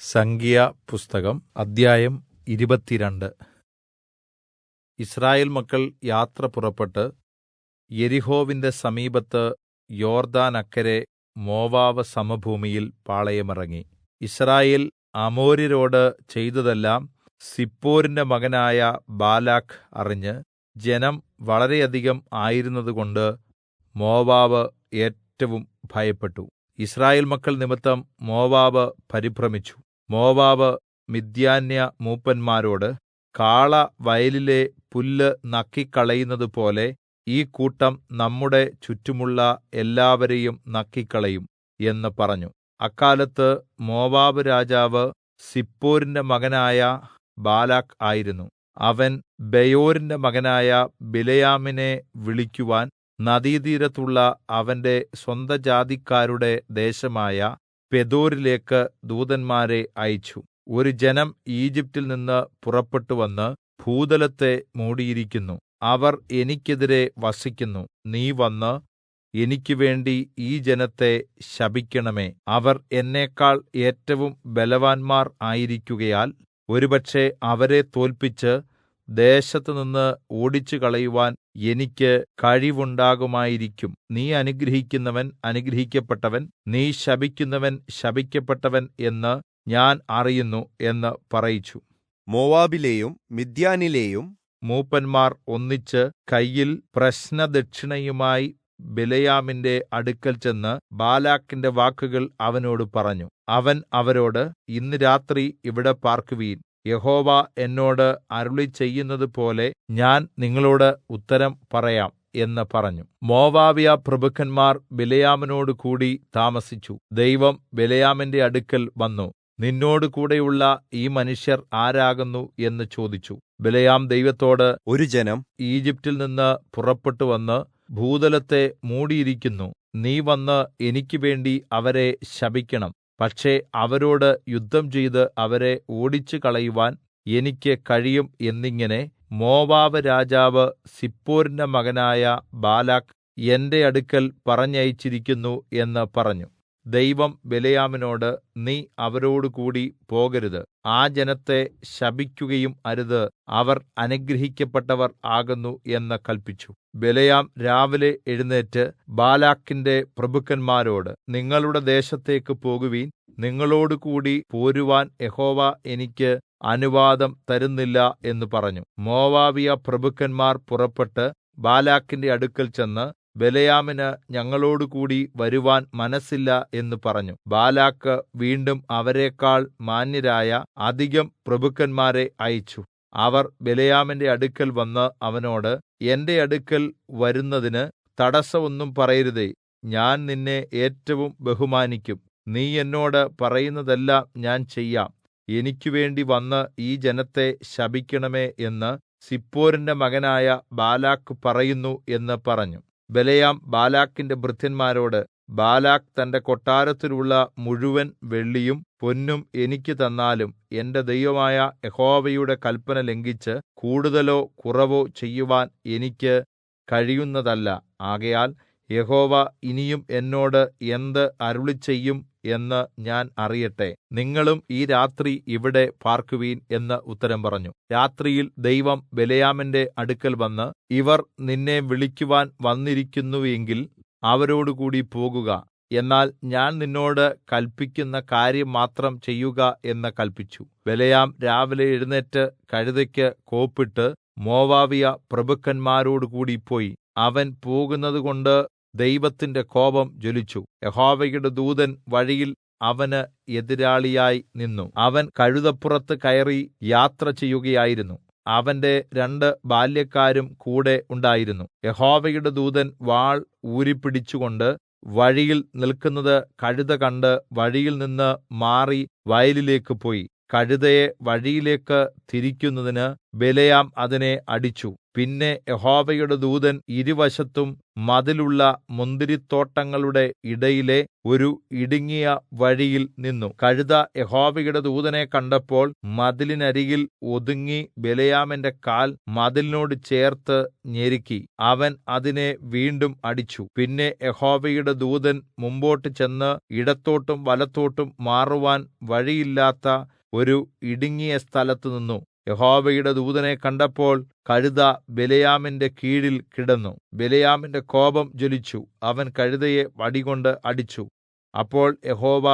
സംഖ്യാപുസ്തകം അദ്ധ്യായം 22. യിസ്രായേൽ മക്കൾ യാത്ര പുറപ്പെട്ട് യെരിഹോവിന്റെ സമീപത്ത് യോർദ്ദാനക്കരെ മോവാബ് സമഭൂമിയിൽ പാളയമിറങ്ങി. യിസ്രായേൽ അമോര്യരോട് ചെയ്തതെല്ലാം സിപ്പോരിന്റെ മകനായ ബാലാക്ക് അറിഞ്ഞ്, ജനം വളരെയധികം ആയിരുന്നതുകൊണ്ട് മോവാബ് ഏറ്റവും ഭയപ്പെട്ടു. യിസ്രായേൽ മക്കൾ നിമിത്തം മോവാബ് പരിഭ്രമിച്ചു. മോവാബ് മിദ്യാന്യ മൂപ്പന്മാരോട്, കാള വയലിലെ പുല്ല് നക്കിക്കളയുന്നതുപോലെ ഈ കൂട്ടം നമ്മുടെ ചുറ്റുമുള്ള എല്ലാവരെയും നക്കിക്കളയും എന്ന് പറഞ്ഞു. അക്കാലത്ത് മോവാബ് രാജാവ് സിപ്പോരിന്റെ മകനായ ബാലാക്ക് ആയിരുന്നു. അവൻ ബെയോരിന്റെ മകനായ ബിലെയാമിനെ വിളിക്കുവാൻ നദീതീരത്തുള്ള അവന്റെ സ്വന്തജാതിക്കാരുടെ ദേശമായ പെദോരിലേക്ക് ദൂതന്മാരെ അയച്ചു. ഒരു ജനം ഈജിപ്റ്റിൽ നിന്ന് പുറപ്പെട്ടുവന്ന് ഭൂതലത്തെ മൂടിയിരിക്കുന്നു. അവർ എനിക്കെതിരെ വസിക്കുന്നു. നീ വന്ന് എനിക്ക് വേണ്ടി ഈ ജനത്തെ ശപിക്കണമേ. അവർ എന്നേക്കാൾ ഏറ്റവും ബലവാന്മാർ ആയിരിക്കുകയാൽ ഒരുപക്ഷേ അവരെ തോല്പിച്ച് ദേശത്തുനിന്ന് ഓടിച്ചുകളയുവാൻ എനിക്ക് കഴിവുണ്ടാകുമായിരിക്കും. നീ അനുഗ്രഹിക്കുന്നവൻ അനുഗ്രഹിക്കപ്പെട്ടവൻ, നീ ശപിക്കുന്നവൻ ശപിക്കപ്പെട്ടവൻ എന്ന് ഞാൻ അറിയുന്നു എന്ന് പറയിച്ചു. മോവാബിലെയും മിദ്യാനിലെയും മൂപ്പന്മാർ ഒന്നിച്ച് കയ്യിൽ പ്രശ്നദക്ഷിണയുമായി ബിലെയാമിന്റെ അടുക്കൽ ചെന്ന് ബാലാക്കിന്റെ വാക്കുകൾ അവനോട് പറഞ്ഞു. അവൻ അവരോട്, ഇന്ന് രാത്രി ഇവിടെ പാർക്കുവീൻ. യഹോവ എന്നോട് അരുളിച്ചെയ്യുന്നതുപോലെ ഞാൻ നിങ്ങളോട് ഉത്തരം പറയാം എന്ന് പറഞ്ഞു. മോവാബ്യ പ്രഭുക്കന്മാർ ബിലെയാമിനോട് കൂടി താമസിച്ചു. ദൈവം ബിലെയാമിന്റെ അടുക്കൽ വന്നു, നിന്നോടുകൂടെയുള്ള ഈ മനുഷ്യർ ആരാകുന്നു എന്ന് ചോദിച്ചു. ബിലെയാം ദൈവത്തോട്, ഒരു ജനം ഈജിപ്റ്റിൽ നിന്ന് പുറപ്പെട്ടുവന്ന് ഭൂതലത്തെ മൂടിയിരിക്കുന്നു. നീ വന്ന് എനിക്ക് വേണ്ടി അവരെ ശപിക്കണം. പക്ഷേ അവരോട് യുദ്ധം ചെയ്ത് അവരെ ഓടിച്ചുകളയുവാൻ എനിക്ക് കഴിയും എന്നിങ്ങനെ മോവാബ് രാജാവ് സിപ്പോരിന്റെ മകനായ ബാലാക്ക് എന്റെ അടുക്കൽ പറഞ്ഞയച്ചിരിക്കുന്നു എന്ന് പറഞ്ഞു. ദൈവം ബിലെയാമിനോട്, നീ അവരോടുകൂടി പോകരുത്, ആ ജനത്തെ ശപിക്കുകയും അരുത്, അവർ അനുഗ്രഹിക്കപ്പെട്ടവർ ആകുന്നു എന്ന് കല്പിച്ചു. ബിലെയാം രാവിലെ എഴുന്നേറ്റ് ബാലാക്കിന്റെ പ്രഭുക്കന്മാരോട്, നിങ്ങളുടെ ദേശത്തേക്ക് പോകുവിൻ, നിങ്ങളോടുകൂടി പോരുവാൻ യഹോവ എനിക്ക് അനുവാദം തരുന്നില്ല എന്ന് പറഞ്ഞു. മോവാബിയ പ്രഭുക്കന്മാർ പുറപ്പെട്ട് ബാലാക്കിന്റെ അടുക്കൽ ചെന്ന്, ബിലെയാമിന് ഞങ്ങളോടുകൂടി വരുവാൻ മനസ്സില്ല എന്ന് പറഞ്ഞു. ബാലാക്ക് വീണ്ടും അവരെക്കാൾ മാന്യരായ അധികം പ്രഭുക്കന്മാരെ അയച്ചു. അവർ ബിലെയാമിന്റെ അടുക്കൽ വന്ന് അവനോട്, എന്റെ അടുക്കൽ വരുന്നതിന് തടസ്സമൊന്നും പറയരുതേ, ഞാൻ നിന്നെ ഏറ്റവും ബഹുമാനിക്കും. നീ എന്നോട് പറയുന്നതെല്ലാം ഞാൻ ചെയ്യാം. എനിക്കുവേണ്ടി വന്ന് ഈ ജനത്തെ ശപിക്കണമേ എന്ന് സിപ്പോരിന്റെ മകനായ ബാലാക്ക് പറയുന്നു എന്ന് പറഞ്ഞു. ബിലെയാം ബാലാക്കിന്റെ ഭൃത്യന്മാരോട്, ബാലാക്ക് തന്റെ കൊട്ടാരത്തിലുള്ള മുഴുവൻ വെള്ളിയും പൊന്നും എനിക്ക് തന്നാലും എന്റെ ദൈവമായ യഹോവയുടെ കല്പന ലംഘിച്ച് കൂടുതലോ കുറവോ ചെയ്യുവാൻ എനിക്ക് കഴിയുന്നതല്ല. ആകയാൽ യഹോവ ഇനിയും എന്നോട് എന്ത് അരുളിച്ചെയ്യും എന്ന് ഞാൻ അറിയട്ടെ. നിങ്ങളും ഈ രാത്രി ഇവിടെ പാർക്കുവീൻ എന്ന് ഉത്തരം പറഞ്ഞു. രാത്രിയിൽ ദൈവം ബിലെയാമിന്റെ അടുക്കൽ വന്ന്, ഇവർ നിന്നെ വിളിക്കുവാൻ വന്നിരിക്കുന്നു എങ്കിൽ അവരോടുകൂടി പോകുക. എന്നാൽ ഞാൻ നിന്നോട് കല്പിക്കുന്ന കാര്യം മാത്രം ചെയ്യുക എന്ന് കല്പിച്ചു. ബിലെയാം രാവിലെ എഴുന്നേറ്റ് കഴുതയ്ക്ക് കോപ്പിട്ട് മോവാബിയ പ്രഭുക്കന്മാരോടുകൂടി പോയി. അവൻ പോകുന്നതുകൊണ്ട് ദൈവത്തിന്റെ കോപം ജ്വലിച്ചു. യഹോവയുടെ ദൂതൻ വഴിയിൽ അവന് എതിരാളിയായി നിന്നു. അവൻ കഴുതപ്പുറത്ത് കയറി യാത്ര ചെയ്യുകയായിരുന്നു. അവന്റെ 2 ബാല്യക്കാരും കൂടെ ഉണ്ടായിരുന്നു. യഹോവയുടെ ദൂതൻ വാൾ ഊരിപ്പിടിച്ചുകൊണ്ട് വഴിയിൽ നിൽക്കുന്നത് കഴുത കണ്ട് വഴിയിൽ നിന്ന് മാറി വയലിലേക്ക് പോയി. കഴുതയെ വഴിയിലേക്ക് തിരിക്കുന്നതിന് ബിലെയാം അതിനെ അടിച്ചു. പിന്നെ യഹോവയുടെ ദൂതൻ ഇരുവശത്തും മതിലുള്ള മുന്തിരിത്തോട്ടങ്ങളുടെ ഇടയിലെ ഒരു ഇടുങ്ങിയ വഴിയിൽ നിന്നു. കഴുത യഹോവയുടെ ദൂതനെ കണ്ടപ്പോൾ മതിലിനരികിൽ ഒതുങ്ങി ബിലെയാമിന്റെ കാൽ മതിലിനോട് ചേർത്ത് ഞെരുക്കി. അവൻ അതിനെ വീണ്ടും അടിച്ചു. പിന്നെ യഹോവയുടെ ദൂതൻ മുമ്പോട്ട് ചെന്ന് ഇടത്തോട്ടും വലത്തോട്ടും മാറുവാൻ വഴിയില്ലാത്ത ഒരു ഇടുങ്ങിയ സ്ഥലത്ത് നിന്നു. യഹോവയുടെ ദൂതനെ കണ്ടപ്പോൾ കഴുത ബിലെയാമിന്റെ കീഴിൽ കിടന്നു. ബിലെയാമിന്റെ കോപം ജ്വലിച്ചു. അവൻ കഴുതയെ വടികൊണ്ട് അടിച്ചു. അപ്പോൾ യഹോവ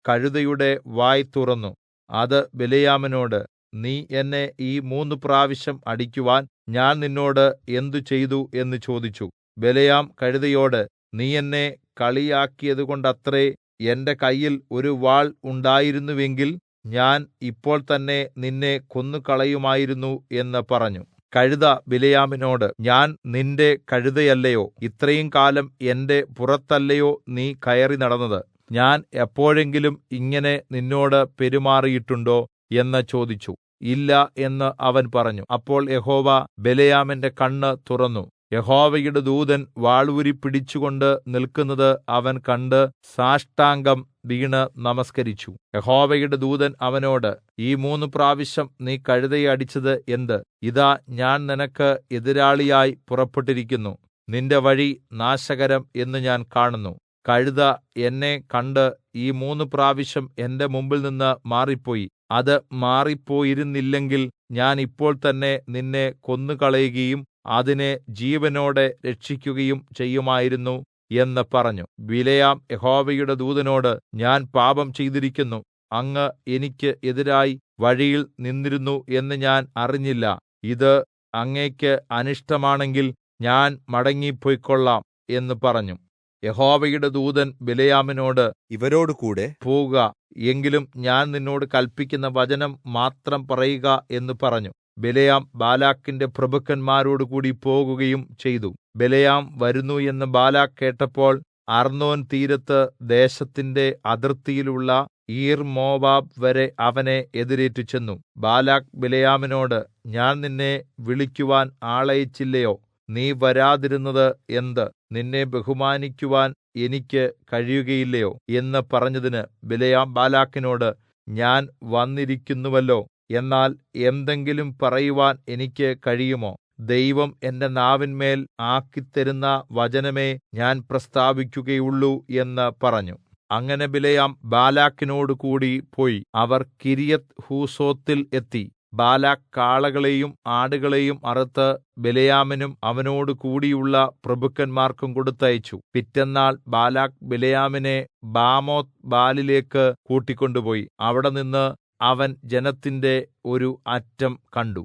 കഴുതയുടെ വായ് തുറന്നു. അത് ബിലെയാമിനോട്, നീ എന്നെ ഈ 3 പ്രാവശ്യം അടിക്കുവാൻ ഞാൻ നിന്നോട് എന്തു ചെയ്തു എന്ന് ചോദിച്ചു. ബിലെയാം കഴുതയോട്, നീ എന്നെ കളിയാക്കിയതുകൊണ്ടത്രേ എന്റെ കയ്യിൽ ഒരു വാൾ ഉണ്ടായിരുന്നുവെങ്കിൽ ഞാൻ ഇപ്പോൾ തന്നെ നിന്നെ കൊന്നുകളയുമായിരുന്നു എന്ന് പറഞ്ഞു. കഴുത ബിലെയാമിനോട്, ഞാൻ നിന്റെ കഴുതയല്ലയോ? ഇത്രയും കാലം എന്റെ പുറത്തല്ലയോ നീ കയറി നടന്നത്? ഞാൻ എപ്പോഴെങ്കിലും ഇങ്ങനെ നിന്നോട് പെരുമാറിയിട്ടുണ്ടോ എന്ന് ചോദിച്ചു. ഇല്ല എന്ന് അവൻ പറഞ്ഞു. അപ്പോൾ യഹോവ ബിലെയാമിന്റെ കണ്ണ് തുറന്നു. യഹോവയുടെ ദൂതൻ വാളൂരി പിടിച്ചുകൊണ്ട് നിൽക്കുന്നത് അവൻ കണ്ട് സാഷ്ടാംഗം വീണ് നമസ്കരിച്ചു. യഹോവയുടെ ദൂതൻ അവനോട്, ഈ 3 പ്രാവശ്യം നീ കഴുതയെ അടിച്ചത് എന്ത്? ഇതാ ഞാൻ നിനക്ക് എതിരാളിയായി പുറപ്പെട്ടിരിക്കുന്നു. നിന്റെ വഴി നാശകരം എന്ന് ഞാൻ കാണുന്നു. കഴുത എന്നെ കണ്ട് ഈ 3 പ്രാവശ്യം എന്റെ മുമ്പിൽനിന്ന് മാറിപ്പോയി. അത് മാറിപ്പോയിരുന്നില്ലെങ്കിൽ ഞാൻ ഇപ്പോൾ തന്നെ നിന്നെ കൊന്നുകളയുകയും അതിനെ ജീവനോടെ രക്ഷിക്കുകയും ചെയ്യുമായിരുന്നു എന്ന് പറഞ്ഞു. ബിലെയാം യഹോവയുടെ ദൂതനോട്, ഞാൻ പാപം ചെയ്തിരിക്കുന്നു. അങ്ങ് എനിക്ക് എതിരായി വഴിയിൽ നിന്നിരുന്നു എന്ന് ഞാൻ അറിഞ്ഞില്ല. ഇത് അങ്ങേക്ക് അനിഷ്ടമാണെങ്കിൽ ഞാൻ മടങ്ങിപ്പൊയ്ക്കൊള്ളാം എന്ന് പറഞ്ഞു. യഹോവയുടെ ദൂതൻ ബിലെയാമിനോട്, ഇവരോടുകൂടെ പോവുക, എങ്കിലും ഞാൻ നിന്നോട് കല്പിക്കുന്ന വചനം മാത്രം പറയുക എന്ന് പറഞ്ഞു. ബിലെയാം ബാലാക്കിന്റെ പ്രഭുക്കന്മാരോടുകൂടി പോകുകയും ചെയ്തു. ബിലെയാം വരുന്നു എന്ന് ബാലാക്ക് കേട്ടപ്പോൾ അർന്നോൻ തീരത്ത് ദേശത്തിന്റെ അതിർത്തിയിലുള്ള ഈർ-മോവാബ് വരെ അവനെ എതിരേറ്റു ചെന്നു. ബാലാക്ക് ബിലെയാമിനോട്, ഞാൻ നിന്നെ വിളിക്കുവാൻ ആളയച്ചില്ലയോ? നീ വരാതിരുന്നത് എന്ത്? നിന്നെ ബഹുമാനിക്കുവാൻ എനിക്ക് കഴിയുകയില്ലയോ എന്ന് പറഞ്ഞതിന് ബിലെയാം ബാലാക്കിനോട്, ഞാൻ വന്നിരിക്കുന്നുവല്ലോ, എന്നാൽ എന്തെങ്കിലും പറയുവാൻ എനിക്ക് കഴിയുമോ? ദൈവം എന്റെ നാവിന്മേൽ ആക്കിത്തരുന്ന വചനമേ ഞാൻ പ്രസ്താവിക്കുകയുള്ളൂ എന്ന് പറഞ്ഞു. അങ്ങനെ ബിലെയാം ബാലാക്കിനോടുകൂടി പോയി. അവർ കിര്യത്ത് ഹൂസോത്തിൽ എത്തി. ബാലാക്ക് കാളകളെയും ആടുകളെയും അറുത്ത് ബിലെയാമിനും അവനോട് കൂടിയുള്ള പ്രഭുക്കന്മാർക്കും കൊടുത്തയച്ചു. പിറ്റെന്നാൾ ബാലാക്ക് ബിലെയാമിനെ ബാമോത്ത് ബാലിലേക്ക് കൂട്ടിക്കൊണ്ടുപോയി. അവിടെ നിന്ന് അവൻ ജനത്തിന്റെ ഒരു അറ്റം കണ്ടു.